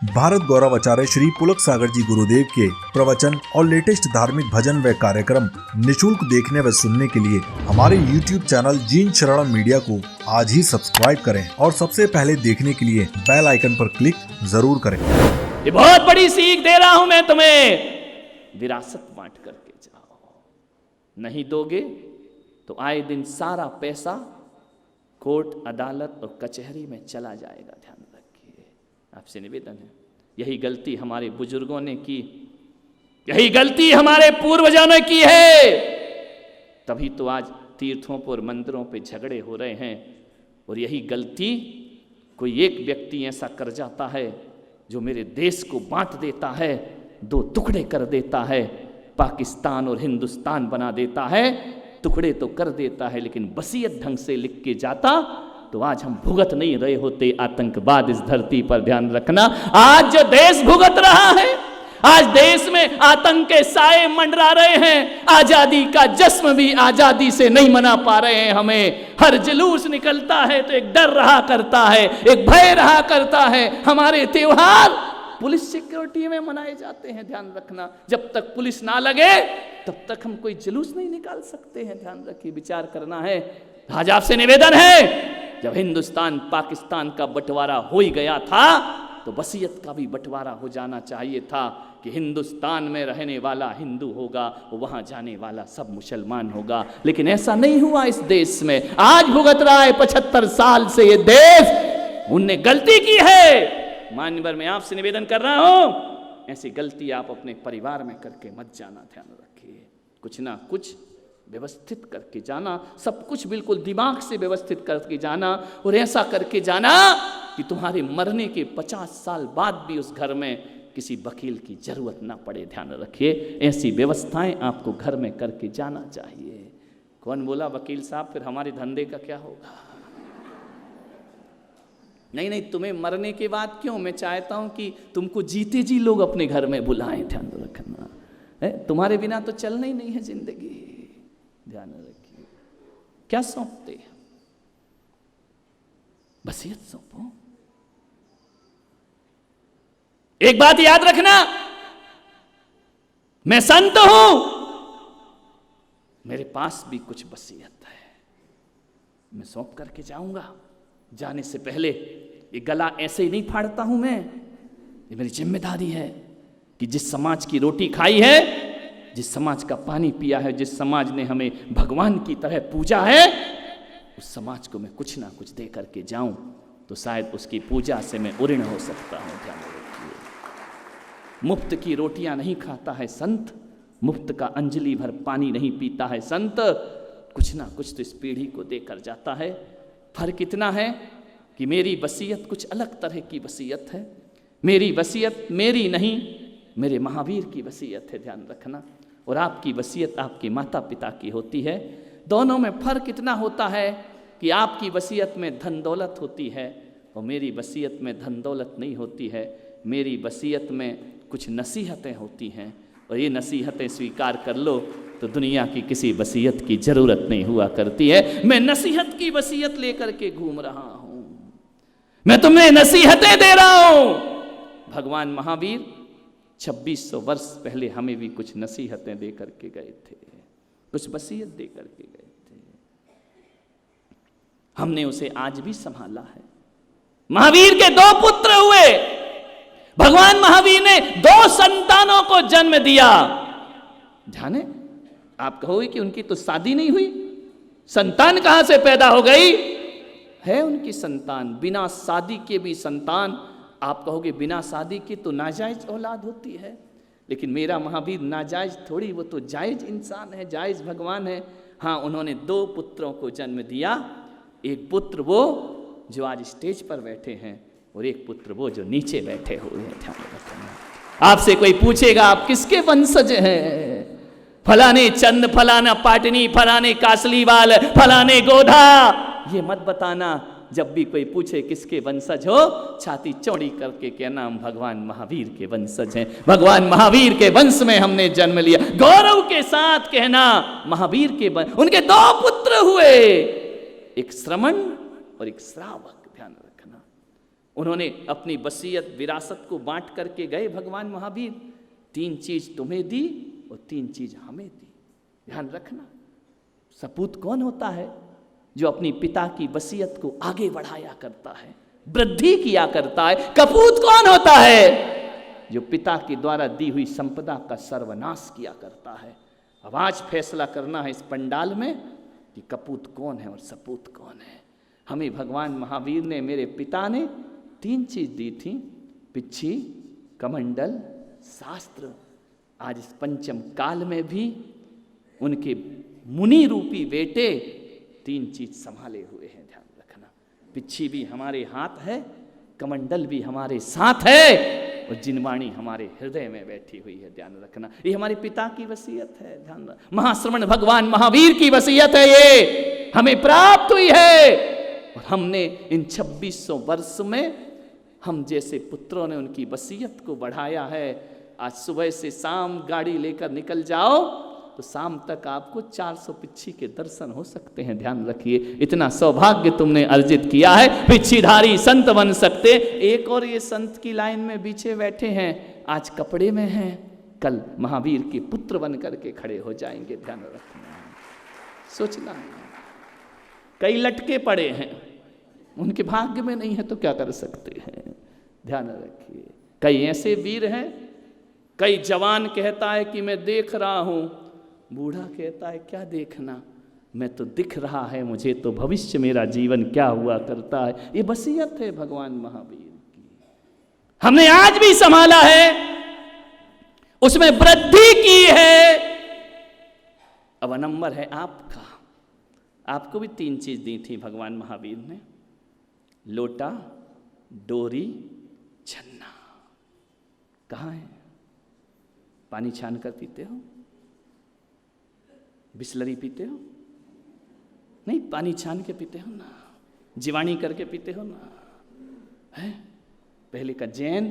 भारत गौरव आचार्य श्री पुलक सागर जी गुरुदेव के प्रवचन और लेटेस्ट धार्मिक भजन व कार्यक्रम निशुल्क देखने व सुनने के लिए हमारे YouTube चैनल जीन शरणम मीडिया को आज ही सब्सक्राइब करें और सबसे पहले देखने के लिए बेल आइकन पर क्लिक जरूर करें। ये बहुत बड़ी सीख दे रहा हूं मैं तुम्हें, विरासत बांट करके जाओ। नहीं दोगे तो आए दिन सारा पैसा कोर्ट अदालत और कचहरी में चला जाएगा। ध्यान रखिए, आपसे निवेदन है। यही गलती हमारे बुजुर्गों ने की, यही गलती हमारे पूर्वजों ने की है, तभी तो आज तीर्थों पर मंदिरों पे झगड़े हो रहे हैं। और यही गलती कोई एक व्यक्ति ऐसा कर जाता है जो मेरे देश को बांट देता है, दो टुकड़े कर देता है, पाकिस्तान और हिंदुस्तान बना देता है। टुकड़े तो कर देता है लेकिन वसीयत ढंग से लिख के जाता तो आज हम भुगत नहीं रहे होते आतंकवाद इस धरती पर। ध्यान रखना, आज जो देश भुगत रहा है, आज देश में आतंक के साए मंडरा रहे हैं। आजादी का जश्न भी आजादी से नहीं मना पा रहे हैं। हमें हर जुलूस निकलता है तो एक डर रहा करता है, एक भय रहा करता है। हमारे त्योहार पुलिस सिक्योरिटी में मनाए जाते हैं। ध्यान रखना, जब तक पुलिस ना लगे तब तक हम कोई जुलूस नहीं निकाल सकते हैं। ध्यान रखिए, विचार करना है। आज आपसे निवेदन है, जब हिंदुस्तान पाकिस्तान का बंटवारा हो ही गया था तो वसीयत का भी बंटवारा हो जाना चाहिए था कि हिंदुस्तान में रहने वाला हिंदू होगा, वहां जाने वाला सब मुसलमान होगा। लेकिन ऐसा नहीं हुआ इस देश में। आज भुगत रहा है 75 साल से ये देश। उनने गलती की है। मान्यवर, मैं आपसे निवेदन कर रहा हूं, ऐसी गलती आप अपने परिवार में करके मत जाना। ध्यान रखिए, कुछ ना कुछ व्यवस्थित करके जाना, सब कुछ बिल्कुल दिमाग से व्यवस्थित करके जाना। और ऐसा करके जाना कि तुम्हारे मरने के 50 साल बाद भी उस घर में किसी वकील की जरूरत ना पड़े। ध्यान रखिए, ऐसी व्यवस्थाएं आपको घर में करके जाना चाहिए। कौन बोला वकील साहब फिर हमारे धंधे का क्या होगा? नहीं, तुम्हें मरने के बाद क्यों, मैं चाहता हूं कि तुमको जीते जी लोग अपने घर में बुलाएं। ध्यान रखना, तुम्हारे बिना तो चलना ही नहीं है जिंदगी। ध्यान रखिए, क्या सौंपते हैं? वसीयत सौंपो। एक बात याद रखना, मैं संत हूं, मेरे पास भी कुछ वसीयत है, मैं सौंप करके जाऊंगा। जाने से पहले ये गला ऐसे ही नहीं फाड़ता हूं मैं। ये मेरी जिम्मेदारी है कि जिस समाज की रोटी खाई है, जिस समाज का पानी पिया है, जिस समाज ने हमें भगवान की तरह पूजा है, उस समाज को मैं कुछ ना कुछ दे करके जाऊं तो शायद उसकी पूजा से मैं उऋण हो सकता हूं। ध्यान रखिए, मुफ्त की रोटियां नहीं खाता है संत, मुफ्त का अंजलि भर पानी नहीं पीता है संत। कुछ ना कुछ तो इस पीढ़ी को देकर जाता है। फर्क इतना है कि मेरी वसीयत कुछ अलग तरह की वसीयत है। मेरी वसीयत मेरी नहीं, मेरे महावीर की वसीयत है। ध्यान रखना, और आपकी वसीयत आपके माता पिता की होती है। दोनों में फर्क इतना होता है कि आपकी वसीयत में धन दौलत होती है और मेरी वसीयत में धन दौलत नहीं होती है। मेरी वसीयत में कुछ नसीहतें होती हैं, और ये नसीहतें स्वीकार कर लो तो दुनिया की किसी वसीयत की जरूरत नहीं हुआ करती है। मैं नसीहत की वसीयत लेकर के घूम रहा हूं, मैं तुम्हें नसीहतें दे रहा हूं। भगवान महावीर 2600 वर्ष पहले हमें भी कुछ नसीहतें दे करके गए थे, कुछ वसीयत दे करके गए थे। हमने उसे आज भी संभाला है। महावीर के 2 पुत्र हुए। भगवान महावीर ने 2 संतानों को जन्म दिया। जाने, आप कहोगे कि उनकी तो शादी नहीं हुई, संतान कहां से पैदा हो गई? है उनकी संतान, बिना शादी के भी संतान। आप कहोगे बिना शादी के तो नाजायज औलाद होती है, लेकिन मेरा महावीर नाजायज थोड़ी, वो तो जायज इंसान है, जायज भगवान है। हाँ, उन्होंने 2 पुत्रों को जन्म दिया। एक पुत्र वो जो आज स्टेज पर बैठे हैं, और एक पुत्र वो जो नीचे बैठे हुए हैं। ध्यान रखना, आपसे कोई पूछेगा आप किसके वंशज हैं, फलाने चंद, फलाना पाटनी, फलाने कासलीवाल, फलाने गोधा, ये मत बताना। जब भी कोई पूछे किसके वंशज हो, छाती चौड़ी करके कहना हम भगवान महावीर के वंशज हैं, भगवान महावीर के वंश में हमने जन्म लिया। गौरव के साथ कहना महावीर के वंश। उनके 2 पुत्र हुए, एक श्रमण और एक श्रावक। ध्यान रखना, उन्होंने अपनी वसीयत विरासत को बांट करके गए भगवान महावीर। 3 चीज तुम्हें दी और 3 चीज हमें दी। ध्यान रखना, सपूत कौन होता है? जो अपनी पिता की वसीयत को आगे बढ़ाया करता है, वृद्धि किया करता है। कपूत कौन होता है? जो पिता के द्वारा दी हुई संपदा का सर्वनाश किया करता है। अब आज फैसला करना है इस पंडाल में कि कपूत कौन है और सपूत कौन है। हमें भगवान महावीर ने, मेरे पिता ने 3 चीज दी थी, पिच्छी, कमंडल, शास्त्र। आज इस पंचम काल में भी उनके मुनि रूपी बेटे 3 चीज संभाले हुए हैं। ध्यान रखना, पिच्छी भी हमारे हाथ है, कमंडल भी हमारे साथ है और जिनवाणी हमारे हृदय में बैठी हुई है। ध्यान रखना, ये हमारे पिता की वसीयत है। ध्यान रखना, महाश्रवण भगवान महावीर की वसीयत है, ये हमें प्राप्त हुई है। और हमने इन 2600 वर्ष में हम जैसे पुत्रों ने उनकी वसीयत को बढ़ाया है। आज सुबह से शाम गाड़ी लेकर निकल जाओ तो शाम तक आपको 400 पिच्छी के दर्शन हो सकते हैं। ध्यान रखिए, इतना सौभाग्य तुमने अर्जित किया है। पिच्छीधारी संत बन सकते। एक और ये संत की लाइन में पीछे बैठे हैं, आज कपड़े में हैं, कल महावीर के पुत्र बन करके खड़े हो जाएंगे। ध्यान रखना, सोचना। कई लटके पड़े हैं, उनके भाग्य में नहीं है तो क्या कर सकते हैं। ध्यान रखिए, कई ऐसे वीर हैं, कई जवान कहता है कि मैं देख रहा हूं, बूढ़ा कहता है क्या देखना, मैं तो दिख रहा है मुझे तो भविष्य मेरा जीवन क्या हुआ करता है। ये वसीयत है भगवान महावीर की, हमने आज भी संभाला है, उसमें वृद्धि की है। अब नंबर है आपका। आपको भी 3 चीज दी थी भगवान महावीर ने, लोटा, डोरी, छन्ना। कहाँ है? पानी छान कर पीते हो? बिस्लरी पीते हो? नहीं, पानी छान के पीते हो ना, जीवाणी करके पीते हो ना। है पहले का जैन,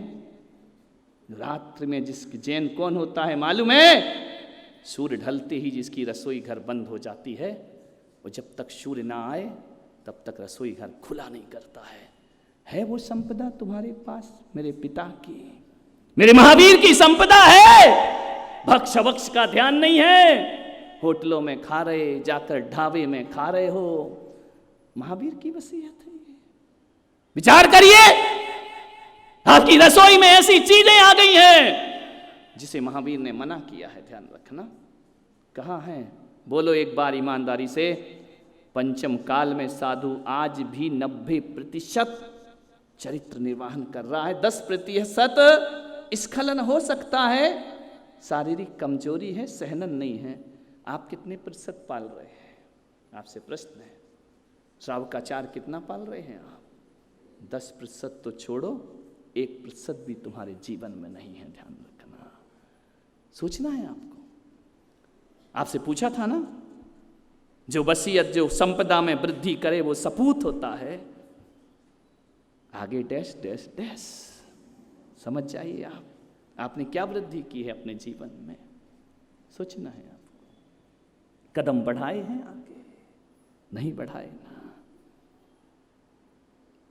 रात्रि में जिसकी जैन कौन होता है मालूम है? सूर्य ढलते ही जिसकी रसोई घर बंद हो जाती है, और जब तक सूर्य ना आए तब तक रसोई घर खुला नहीं करता है वो संपदा तुम्हारे पास? मेरे पिता की, मेरे महावीर की संपदा है। भक्ष भक्ष का ध्यान नहीं है, होटलों में खा रहे, जाकर ढाबे में खा रहे हो। महावीर की वसीयत है। विचार करिए, आपकी रसोई में ऐसी चीजें आ गई हैं जिसे महावीर ने मना किया है। ध्यान रखना, कहाँ है? बोलो एक बार ईमानदारी से। पंचम काल में साधु आज भी 90% चरित्र निर्वाहन कर रहा है। 10% स्खलन हो सकता है, शारीरिक कमजोरी है, सहनन नहीं है। आप कितने प्रतिशत पाल रहे हैं? आपसे प्रश्न है। श्रावकाचार कितना पाल रहे हैं आप? 10% तो छोड़ो, 1% भी तुम्हारे जीवन में नहीं है। ध्यान रखना, सोचना है आपको। आपसे पूछा था ना, जो वसीयत, जो संपदा में वृद्धि करे वो सपूत होता है। आगे डैश डैश डैश, समझ जाइए आप, आपने क्या वृद्धि की है अपने जीवन में, सोचना है आपको। कदम बढ़ाए हैं आगे? नहीं बढ़ाए ना।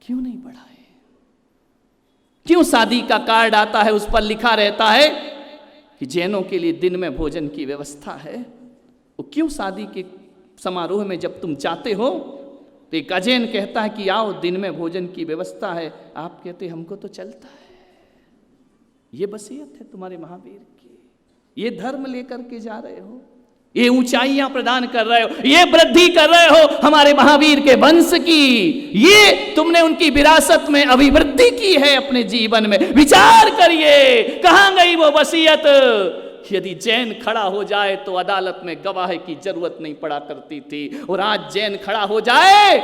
क्यों नहीं बढ़ाए? क्यों शादी का कार्ड आता है उस पर लिखा रहता है कि जैनों के लिए दिन में भोजन की व्यवस्था है? वो क्यों शादी के समारोह में जब तुम जाते हो तो एक अजैन कहता है कि आओ दिन में भोजन की व्यवस्था है, आप कहते हमको तो चलता है। ये वसीयत है तुम्हारे महावीर की, ये धर्म लेकर के जा रहे हो, ये ऊंचाइयां प्रदान कर रहे हो, ये वृद्धि कर रहे हो हमारे महावीर के वंश की, ये तुमने उनकी विरासत में अभिवृद्धि की है अपने जीवन में। विचार करिए, कहां गई वो वसीयत? यदि जैन खड़ा हो जाए तो अदालत में गवाह की जरूरत नहीं पड़ा करती थी, और आज जैन खड़ा हो जाए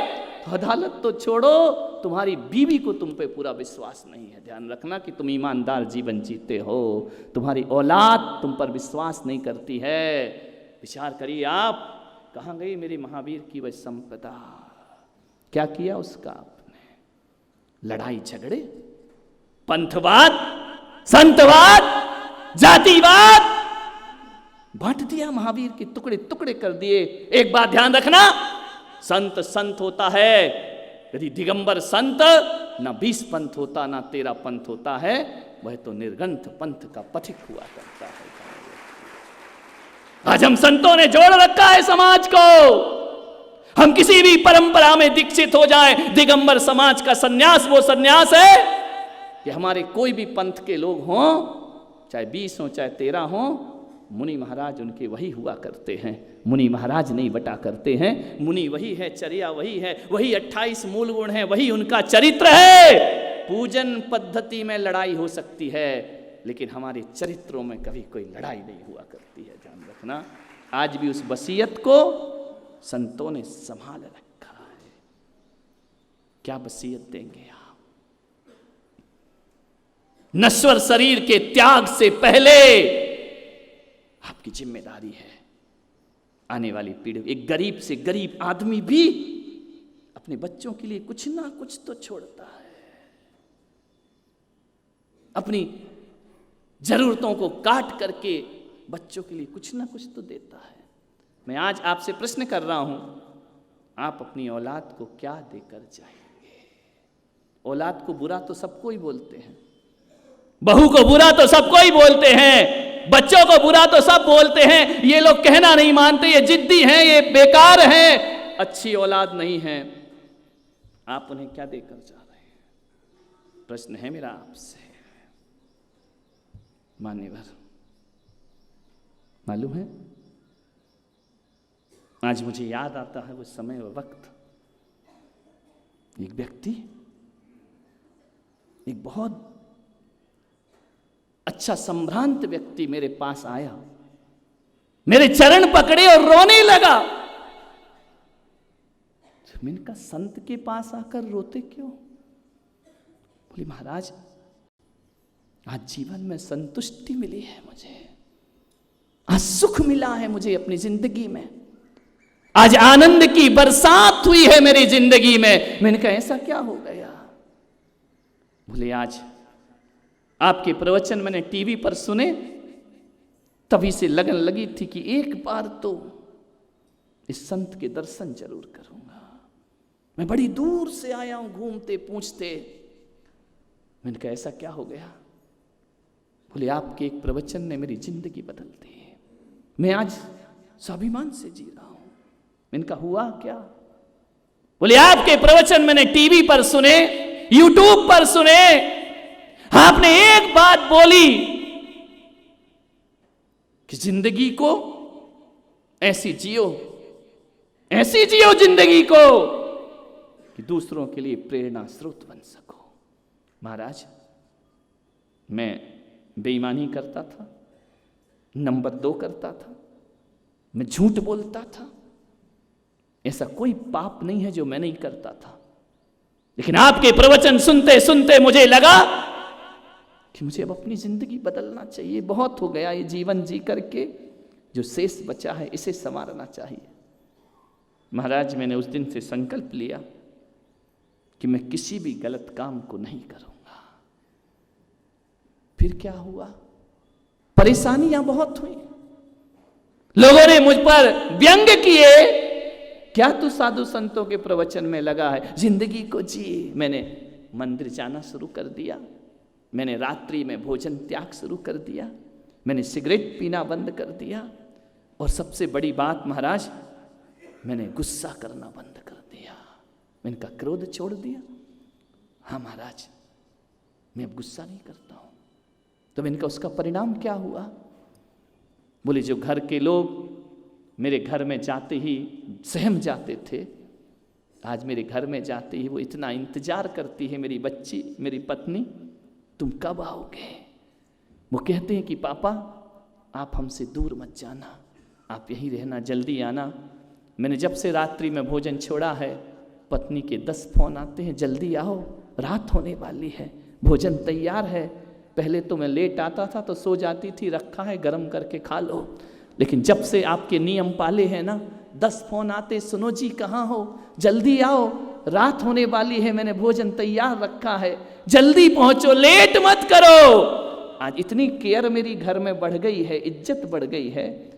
तो अदालत तो छोड़ो, तुम्हारी बीवी को तुम पे पूरा विश्वास नहीं है। ध्यान रखना कि तुम ईमानदार जीवन जीते हो, तुम्हारी औलाद तुम पर विश्वास नहीं करती है। विचार करिए आप, कहां गई मेरे महावीर की वह संपदा? क्या किया उसका आपने? लड़ाई झगड़े, पंथवाद, संतवाद, जातिवाद बांट दिया, महावीर के टुकड़े टुकड़े कर दिए। एक बात ध्यान रखना, संत संत होता है। यदि दिगंबर संत ना 20 पंथ होता, ना 13 पंथ होता है, वह तो निर्ग्रंथ पंथ का पथिक हुआ करता है। आज हम संतों ने जोड़ रखा है समाज को, हम किसी भी परंपरा में दीक्षित हो जाए, दिगंबर समाज का सन्यास वो सन्यास है कि हमारे कोई भी पंथ के लोग हों, चाहे 20 हो चाहे 13 हो, मुनि महाराज उनके वही हुआ करते हैं। मुनि महाराज नहीं बटा करते हैं, मुनि वही है, चर्या वही है, वही 28 मूल गुण है, वही उनका चरित्र है। पूजन पद्धति में लड़ाई हो सकती है, लेकिन हमारे चरित्रों में कभी कोई लड़ाई नहीं हुआ करती है, ध्यान रखना। आज भी उस वसीयत को संतों ने संभाल रखा है। क्या वसीयत देंगे आप? नश्वर शरीर के त्याग से पहले आपकी जिम्मेदारी है आने वाली पीढ़ी। एक गरीब से गरीब आदमी भी अपने बच्चों के लिए कुछ ना कुछ तो छोड़ता है, अपनी जरूरतों को काट करके बच्चों के लिए कुछ ना कुछ तो देता है। मैं आज आपसे प्रश्न कर रहा हूं, आप अपनी औलाद को क्या देकर जाएंगे? औलाद को बुरा तो सबको ही बोलते हैं, बहू को बुरा तो सबको ही बोलते हैं, बच्चों को बुरा तो सब बोलते हैं, ये लोग कहना नहीं मानते, ये जिद्दी हैं, ये बेकार हैं, अच्छी औलाद नहीं है। आप उन्हें क्या देकर जा रहे हैं? प्रश्न है मेरा आपसे। मान्यवर, मालूम है, आज मुझे याद आता है वो समय वो वक्त, एक व्यक्ति, एक बहुत अच्छा संभ्रांत व्यक्ति मेरे पास आया, मेरे चरण पकड़े और रोने लगा। मैंने कहा, संत के पास आकर रोते क्यों? बोले, महाराज आज जीवन में संतुष्टि मिली है मुझे, आज सुख मिला है मुझे अपनी जिंदगी में, आज आनंद की बरसात हुई है मेरी जिंदगी में। मैंने कहा, ऐसा क्या हो गया? बोले, आज आपके प्रवचन मैंने टीवी पर सुने, तभी से लगन लगी थी कि एक बार तो इस संत के दर्शन जरूर करूंगा। मैं बड़ी दूर से आया हूं घूमते पूछते। मैंने कहा, ऐसा क्या हो गया? बोले, आपके एक प्रवचन ने मेरी जिंदगी बदल दी, मैं आज स्वाभिमान से जी रहा हूं। मैंने कहा, हुआ क्या? बोले, आपके प्रवचन मैंने टीवी पर सुने, यूट्यूब पर सुने, आपने एक बात बोली कि जिंदगी को ऐसी जियो जिंदगी को कि दूसरों के लिए प्रेरणा स्रोत बन सको। महाराज, मैं बेईमानी करता था, नंबर 2 करता था, मैं झूठ बोलता था, ऐसा कोई पाप नहीं है जो मैं नहीं करता था। लेकिन आपके प्रवचन सुनते सुनते मुझे लगा कि मुझे अब अपनी जिंदगी बदलना चाहिए। बहुत हो गया ये जीवन जी करके, जो शेष बचा है इसे संवारना चाहिए। महाराज, मैंने उस दिन से संकल्प लिया कि मैं किसी भी गलत काम को नहीं करूंगा। फिर क्या हुआ? परेशानियां बहुत हुई, लोगों ने मुझ पर व्यंग किए, क्या तू साधु संतों के प्रवचन में लगा है, जिंदगी को जी। मैंने मंदिर जाना शुरू कर दिया, मैंने रात्रि में भोजन त्याग शुरू कर दिया, मैंने सिगरेट पीना बंद कर दिया, और सबसे बड़ी बात महाराज, मैंने गुस्सा करना बंद कर दिया। मैंने कहा, क्रोध छोड़ दिया? हाँ महाराज, मैं अब गुस्सा नहीं करता हूं। तो मैंने कहा, उसका परिणाम क्या हुआ? बोले, जो घर के लोग मेरे घर में जाते ही सहम जाते थे, आज मेरे घर में जाते ही वो इतना इंतजार करती है मेरी बच्ची, मेरी पत्नी, तुम कब आओगे? वो कहते हैं कि पापा आप हमसे दूर मत जाना, आप यहीं रहना, जल्दी आना। मैंने जब से रात्रि में भोजन छोड़ा है, पत्नी के 10 फोन आते हैं, जल्दी आओ, रात होने वाली है, भोजन तैयार है। पहले तो मैं लेट आता था तो सो जाती थी, रखा है गरम करके खा लो। लेकिन जब से आपके नियम पाले हैं ना, 10 फोन आते, सुनो जी कहाँ हो, जल्दी आओ, रात होने वाली है, मैंने भोजन तैयार रखा है, जल्दी पहुंचो, लेट मत करो। आज इतनी केयर मेरी घर में बढ़ गई है, इज्जत बढ़ गई है